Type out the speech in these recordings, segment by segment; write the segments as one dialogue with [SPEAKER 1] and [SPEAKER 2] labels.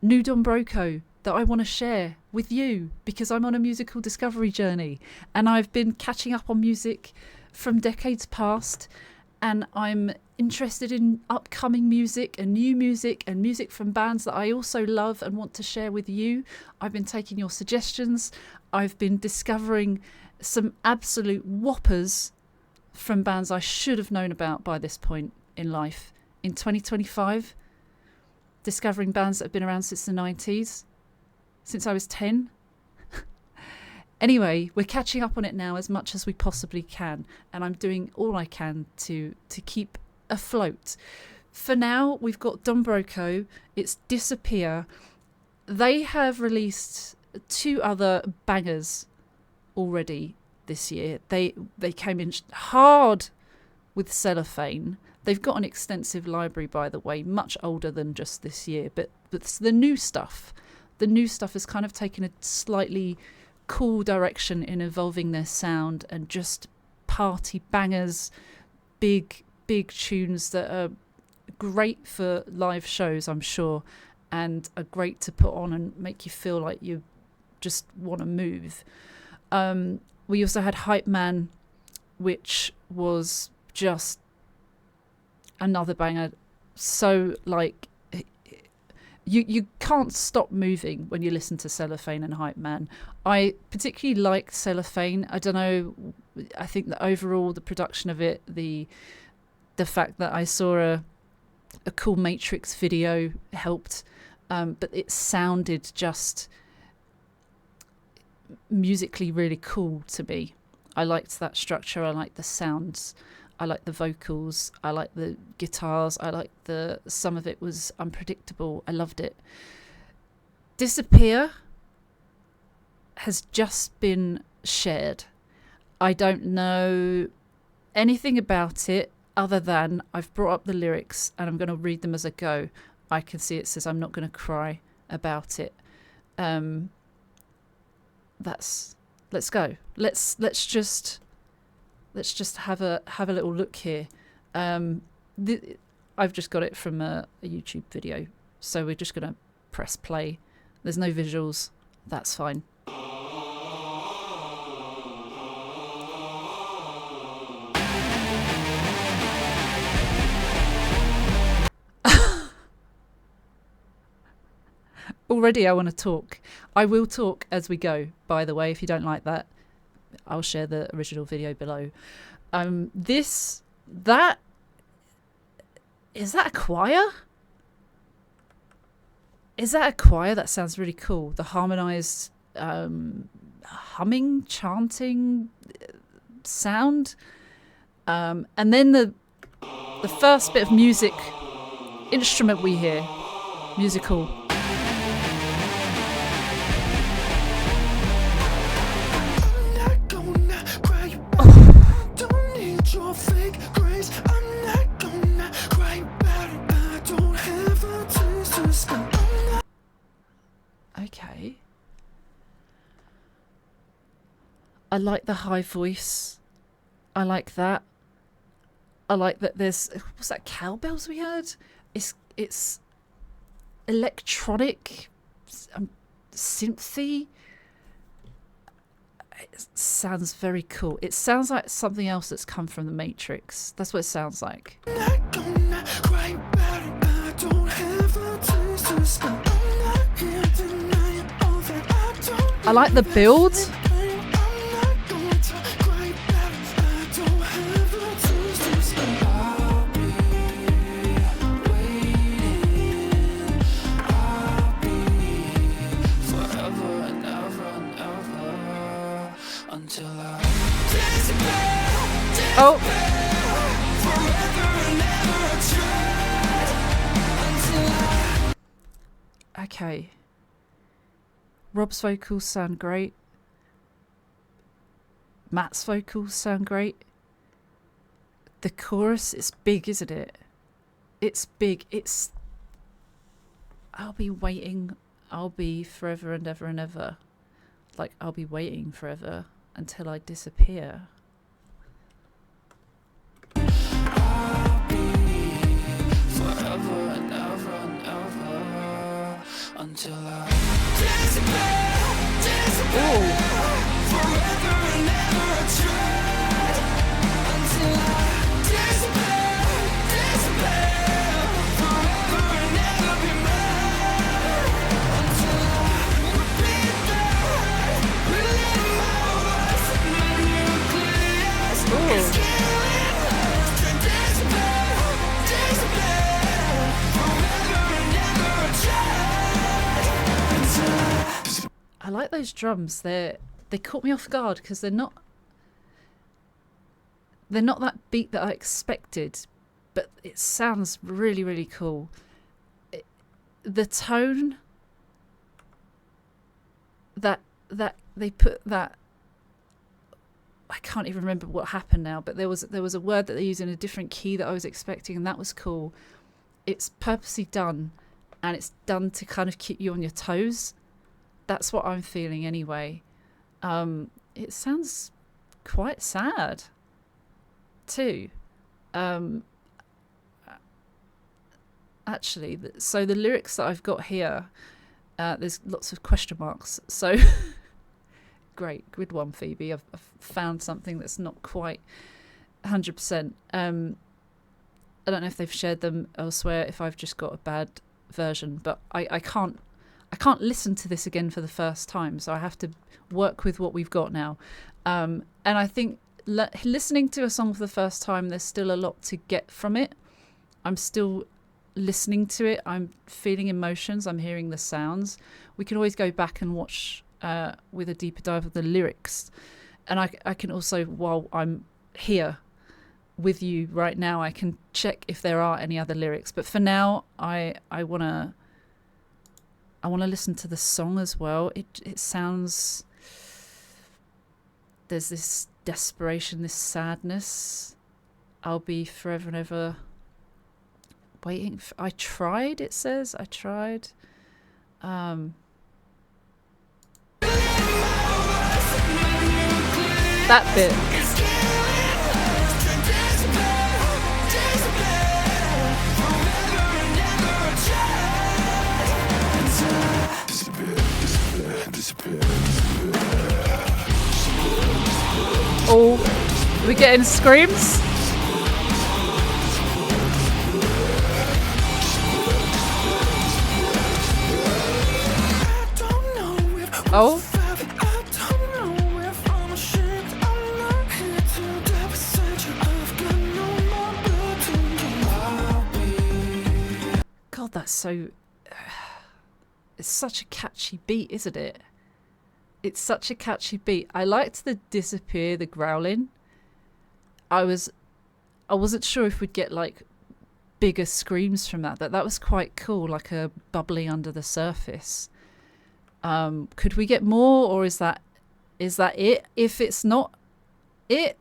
[SPEAKER 1] new Don Broco that I want to share with you, because I'm on a musical discovery journey and I've been catching up on music from decades past, and I'm interested in upcoming music and music from bands that I also love and want to share with you. I've been taking your suggestions. I've been discovering some absolute whoppers from bands I should have known about by this point in life. In 2025, discovering bands that have been around since the 90s, since I was 10. Anyway, we're catching up on it now as much as we possibly can, and I'm doing all I can to keep afloat. For now, we've got Don Broco, it's Disappear. They have released 2 other bangers already this year. They came in hard with Cellophane. They've got an extensive library, by the way, much older than just this year, but the new stuff has kind of taken a slightly cool direction in evolving their sound, and just party bangers, big tunes that are great for live shows, I'm sure, and are great to put on and make you feel like you just want to move. We also had Hype Man, which was just another banger. So like you can't stop moving when you listen to Cellophane and Hype Man. I particularly liked Cellophane. I don't know, I think that overall the production of it, the fact that I saw a cool Matrix video helped, but it sounded just musically really cool to me. I liked that structure, I liked the sounds, I liked the vocals, I liked the guitars, I liked some of it was unpredictable. I loved it. Disappear has just been shared. I don't know anything about it other than I've brought up the lyrics and I'm going to read them as I go. I can see it says I'm not going to cry about it. Let's go. Let's just have a little look here. I've just got it from a YouTube video, so we're just gonna press play. There's no visuals. That's fine. Already I want to talk. I will talk as we go, by the way. If you don't like that, I'll share the original video below. Is that a choir? Is that a choir? That sounds really cool. The harmonized humming, chanting sound. And then the first bit of music, instrument we hear, musical. Okay. I like the high voice. I like that. I like that there's... What's that, cowbells we heard? It's electronic, synthy. It sounds very cool. It sounds like something else that's come from the Matrix. That's what it sounds like. I like the build. Oh. Okay. Rob's vocals sound great. Matt's vocals sound great. The chorus is big, isn't it? It's big. It's... I'll be waiting. I'll be forever and ever and ever. Like, I'll be waiting forever until I disappear.
[SPEAKER 2] until I disappear, forever and ever I tried, until I disappear, forever and ever be mine, until I repeat that, relive my voice, my nucleus is killing us, to disappear, forever and ever I tried, until
[SPEAKER 1] I like those drums. They caught me off guard because they're not that beat that I expected, but it sounds really, really cool. The tone that they put that, I can't even remember what happened now, but there was a word that they used in a different key that I was expecting, and that was cool. It's purposely done, and it's done to kind of keep you on your toes. That's what I'm feeling anyway. It sounds quite sad too. Actually, so the lyrics that I've got here, there's lots of question marks. So great, good one, Phoebe. I've found something that's not quite 100%. I don't know if they've shared them elsewhere, if I've just got a bad version, but I can't listen to this again for the first time, so I have to work with what we've got now. And I think listening to a song for the first time, there's still a lot to get from it. I'm still listening to it. I'm feeling emotions. I'm hearing the sounds. We can always go back and watch with a deeper dive of the lyrics. And I can also, while I'm here with you right now, I can check if there are any other lyrics. But for now, I want to listen to the song as well. It sounds, there's this desperation, this sadness. I'll be forever and ever waiting. I tried, it says. I tried. That bit. Oh, are we getting screams? Oh. God, that's so... It's such a catchy beat, isn't it? It's such a catchy beat. I liked the disappear, the growling. I wasn't sure if we'd get like bigger screams from that. That was quite cool, like a bubbly under the surface. Could we get more, or is that it? If it's not it,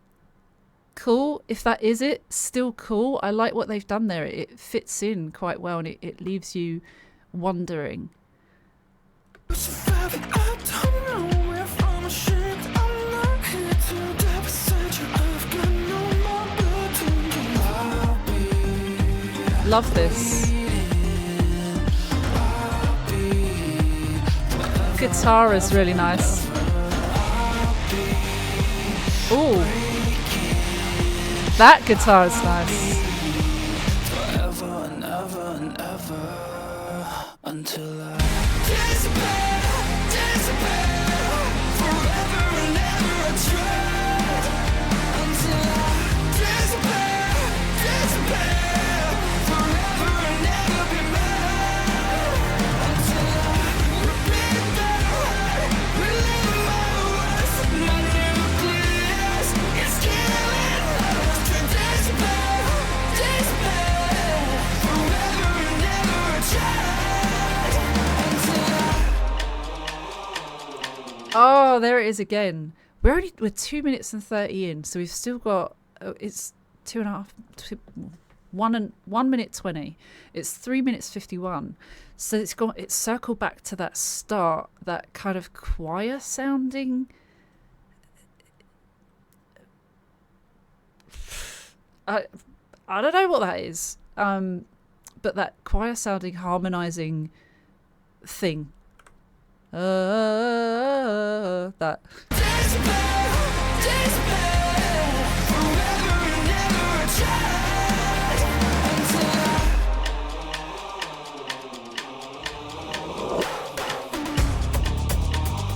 [SPEAKER 1] cool. If that is it, still cool. I like what they've done there. It fits in quite well, and it leaves you wondering. Love this. Guitar is really nice. Ooh. That guitar is nice.
[SPEAKER 2] Forever and ever and ever until I disappear, forever and ever I tried, until I disappear, forever and ever be mine, until I repeat that, relive my words, my nucleus is killing us, to disappear, forever and ever I tried, until I...
[SPEAKER 1] Oh, there it is again. We're 2 minutes and 30 in, so we've still got it's 1 minute 20. It's 3 minutes 51. So it's circled back to that start, that kind of choir sounding. I don't know what that is. But that choir sounding, harmonizing thing. That.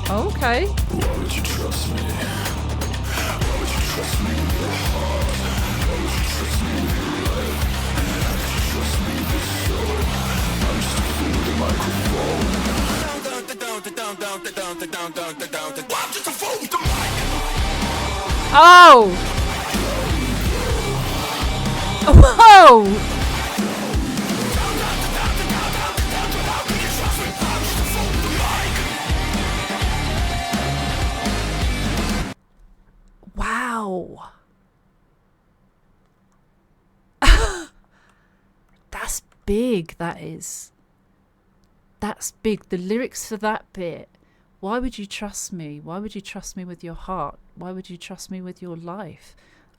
[SPEAKER 1] Okay.
[SPEAKER 2] Why would you trust me? Why would you trust me with your heart? Why would you trust me with your life? How could you trust me with your soul? I'm just a fool with a microphone. I'm just a fool with a mic.
[SPEAKER 1] Oh! Whoa! Wow. That's big, that is. That's big. The lyrics for that bit. Why would you trust me? Why would you trust me with your heart? Why would you trust me with your life?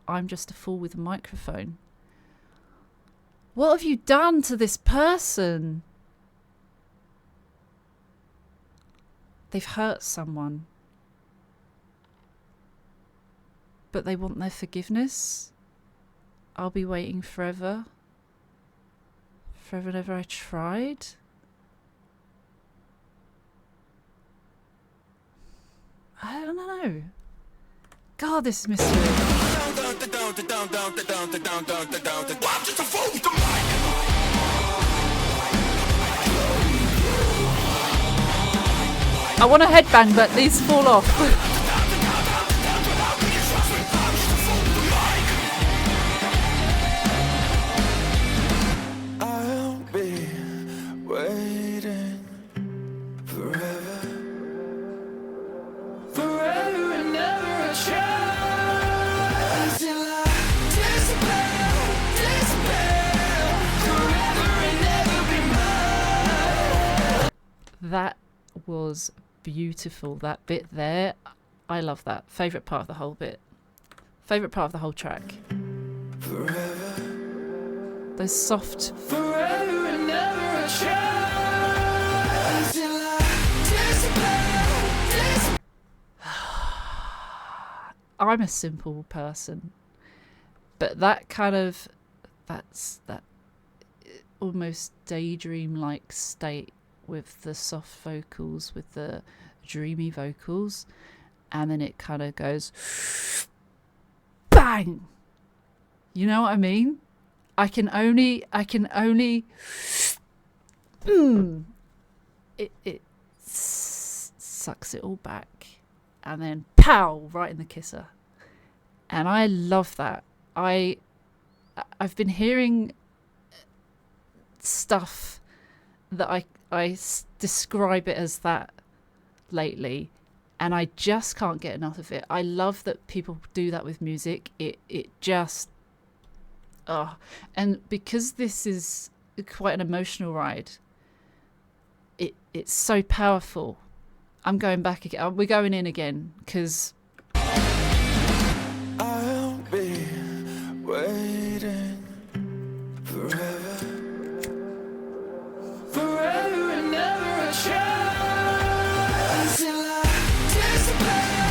[SPEAKER 1] I'm just a fool with a microphone. What have you done to this person? They've hurt someone. But they want their forgiveness. I'll be waiting forever. Forever and ever I tried. I don't know. God, this is mystery. I want a headbang, but these fall off. That was beautiful, that bit there. I love that. Favourite part of the whole bit. Favourite part of the whole track. Forever. Those soft... Forever and never a chance until I disappear. I'm a simple person. But that kind of... That's that almost daydream-like state with the soft vocals, with the dreamy vocals, and then it kind of goes bang. You know what I mean? I can only it sucks it all back, and then pow, right in the kisser. And I love that. I've been hearing stuff that I describe it as that lately, and I just can't get enough of it. I love that people do that with music. It just and because this is quite an emotional ride, it's so powerful. I'm going back again. We're going in again because
[SPEAKER 2] I'll be waiting forever. Forever and never a chance until I disappear.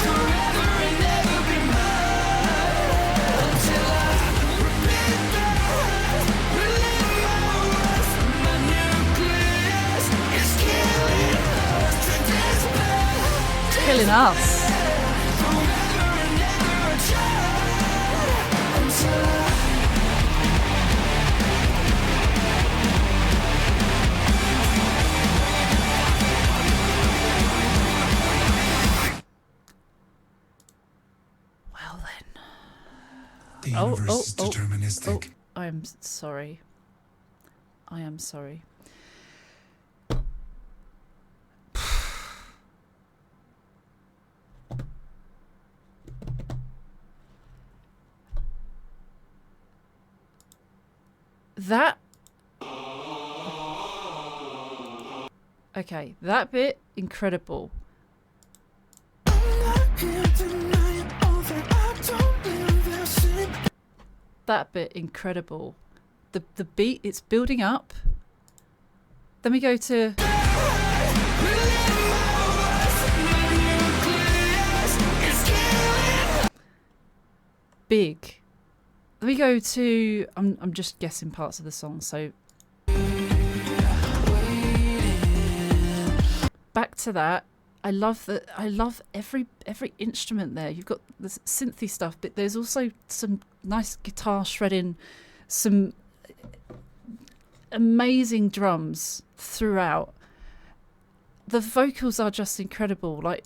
[SPEAKER 2] Forever and never be mine until I repeat that. Relive my worst. My nucleus is killing us to despair.
[SPEAKER 1] killing us.
[SPEAKER 2] Forever and never a chance until I
[SPEAKER 3] The universe is deterministic.
[SPEAKER 1] I am sorry. I am sorry. That... Okay, that bit, incredible. That bit, incredible. The beat, it's building up. Then we go to big. Then we go to I'm just guessing parts of the song, so back to that. I love every instrument there. You've got the synthy stuff, but there's also some nice guitar shredding, some amazing drums throughout. The vocals are just incredible. Like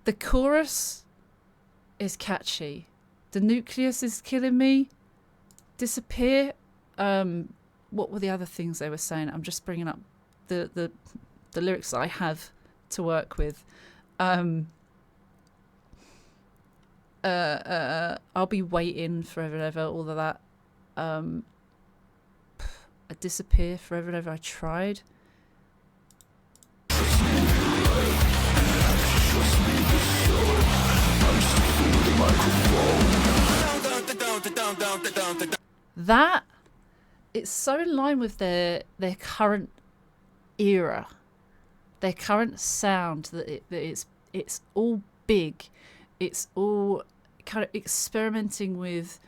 [SPEAKER 1] the chorus is catchy. The nucleus is killing me. Disappear. What were the other things they were saying? I'm just bringing up the lyrics that I have to work with. I'll be waiting forever and ever, all of that. I disappear forever and ever. I tried. That, it's so in line with their current era, their current sound, that it's all big, it's all kind of experimenting with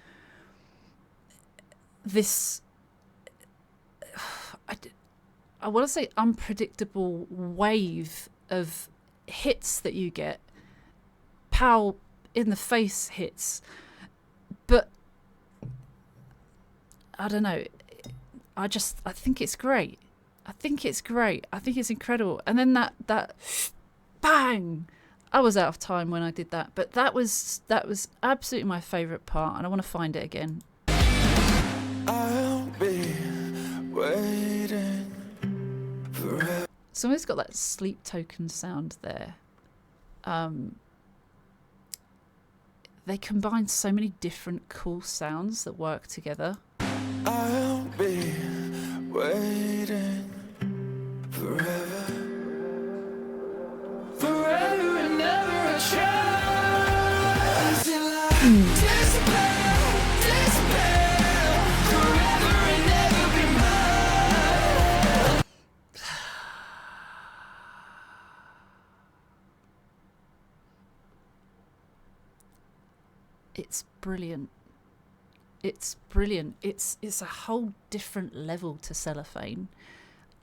[SPEAKER 1] this. I want to say unpredictable wave of hits that you get, POW in the face hits, but I don't know. I think it's great. I think it's incredible. And then that bang, I was out of time when I did that, but that was absolutely my favourite part, and I want to find it again.
[SPEAKER 2] I'll be waiting forever.
[SPEAKER 1] So it's got that sleep token sound there. They combine so many different cool sounds that work together.
[SPEAKER 2] I'll be waiting forever. Forever and ever a chance. Disappear, forever and ever be mine.
[SPEAKER 1] It's brilliant. It's brilliant. It's a whole different level to Cellophane.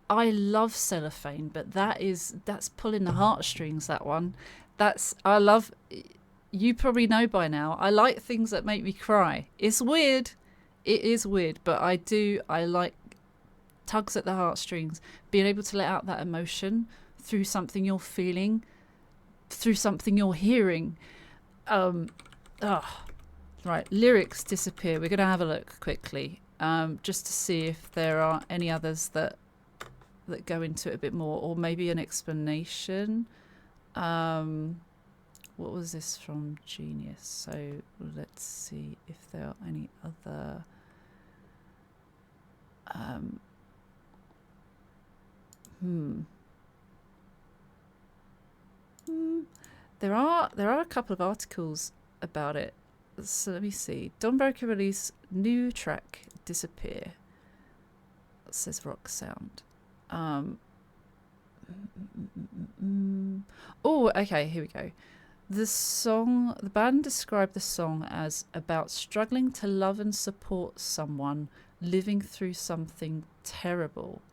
[SPEAKER 1] I love Cellophane, but that's pulling the heartstrings, that one. I love, you probably know by now, I like things that make me cry. It's weird. It is weird, but I like tugs at the heartstrings, being able to let out that emotion through something you're feeling, through something you're hearing. Right, lyrics disappear. We're going to have a look quickly, just to see if there are any others that go into it a bit more, or maybe an explanation. What was this from Genius? So let's see if there are any other. There are a couple of articles about it. So let me see. Don Broco released new track, Disappear. It says rock sound. Oh, okay, here we go. The band described the song as about struggling to love and support someone living through something terrible.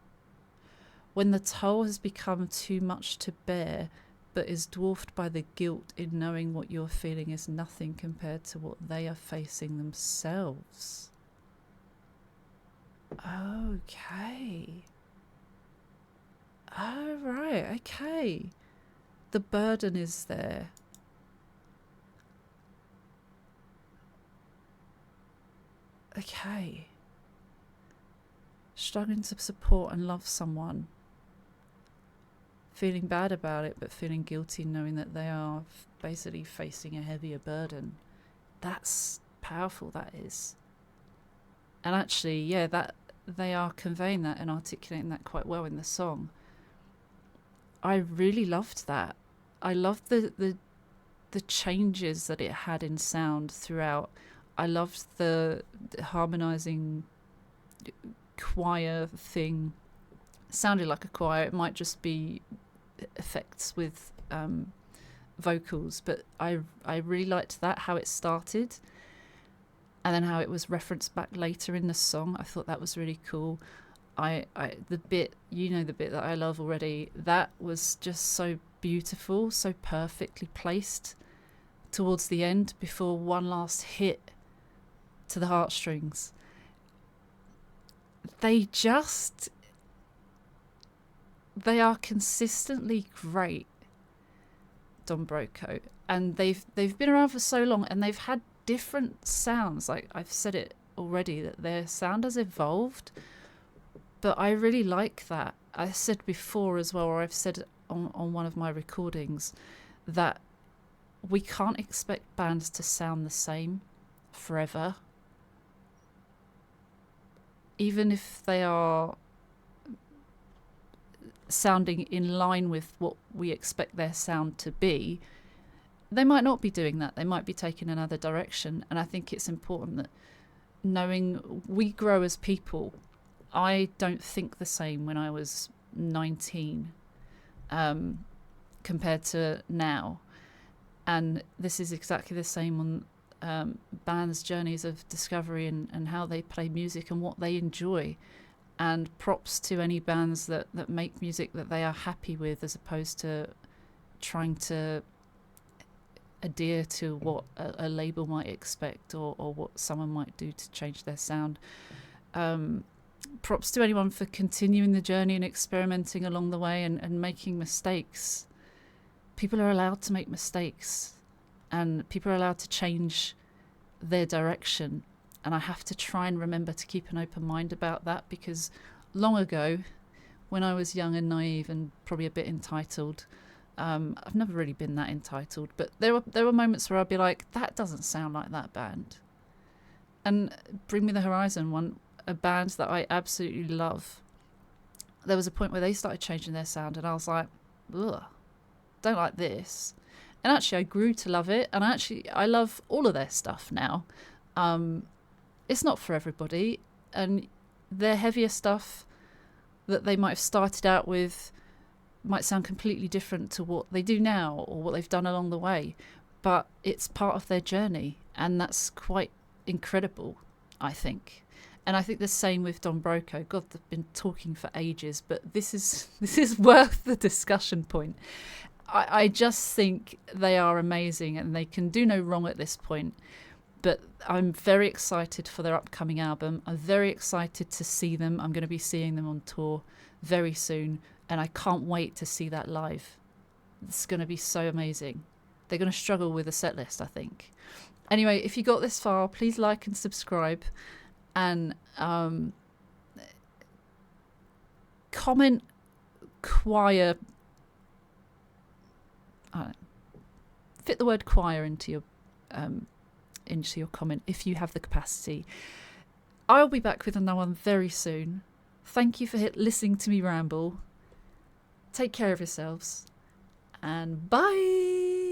[SPEAKER 1] When the toll has become too much to bear, but is dwarfed by the guilt in knowing what you're feeling is nothing compared to what they are facing themselves. Okay. Oh, right, okay. The burden is there. Okay. Struggling to support and love someone. Feeling bad about it, but feeling guilty knowing that they are basically facing a heavier burden. That's powerful, that is. And actually, yeah, that they are conveying that and articulating that quite well in the song. I really loved that. I loved the changes that it had in sound throughout. I loved the harmonizing choir thing. It sounded like a choir. It might just be effects with vocals, but I really liked that, how it started, and then how it was referenced back later in the song. I thought that was really cool. The bit, the bit that I love already, that was just so beautiful, so perfectly placed towards the end before one last hit to the heartstrings. They are consistently great, Don Broco, and they've been around for so long, and they've had different sounds. Like I've said it already, that their sound has evolved, but I really like that. I said before as well, or I've said on one of my recordings, that we can't expect bands to sound the same forever, even if they are sounding in line with what we expect their sound to be. They might not be doing that. They might be taking another direction. And I think it's important that knowing we grow as people. I don't think the same when I was 19 compared to now. And this is exactly the same on bands' journeys of discovery and how they play music and what they enjoy. And props to any bands that make music that they are happy with, as opposed to trying to adhere to what a label might expect or what someone might do to change their sound. Props to anyone for continuing the journey and experimenting along the way and making mistakes. People are allowed to make mistakes, and people are allowed to change their direction. And I have to try and remember to keep an open mind about that, because long ago, when I was young and naive and probably a bit entitled, I've never really been that entitled, but there were moments where I'd be like, that doesn't sound like that band. And Bring Me the Horizon, a band that I absolutely love, there was a point where they started changing their sound, and I was like, ugh, don't like this. And actually I grew to love it, and I love all of their stuff now. It's not for everybody, and their heavier stuff that they might have started out with might sound completely different to what they do now or what they've done along the way, but it's part of their journey, and that's quite incredible, I think. And I think the same with Don Broco. God, they've been talking for ages, but this is worth the discussion point. I just think they are amazing, and they can do no wrong at this point. But I'm very excited for their upcoming album. I'm very excited to see them. I'm going to be seeing them on tour very soon, and I can't wait to see that live. It's going to be so amazing. They're going to struggle with a set list, I think. Anyway, if you got this far, please like and subscribe, and comment choir. Fit the word choir into your comment if you have the capacity. I'll be back with another one very soon. Thank you for listening to me ramble. Take care of yourselves, and bye.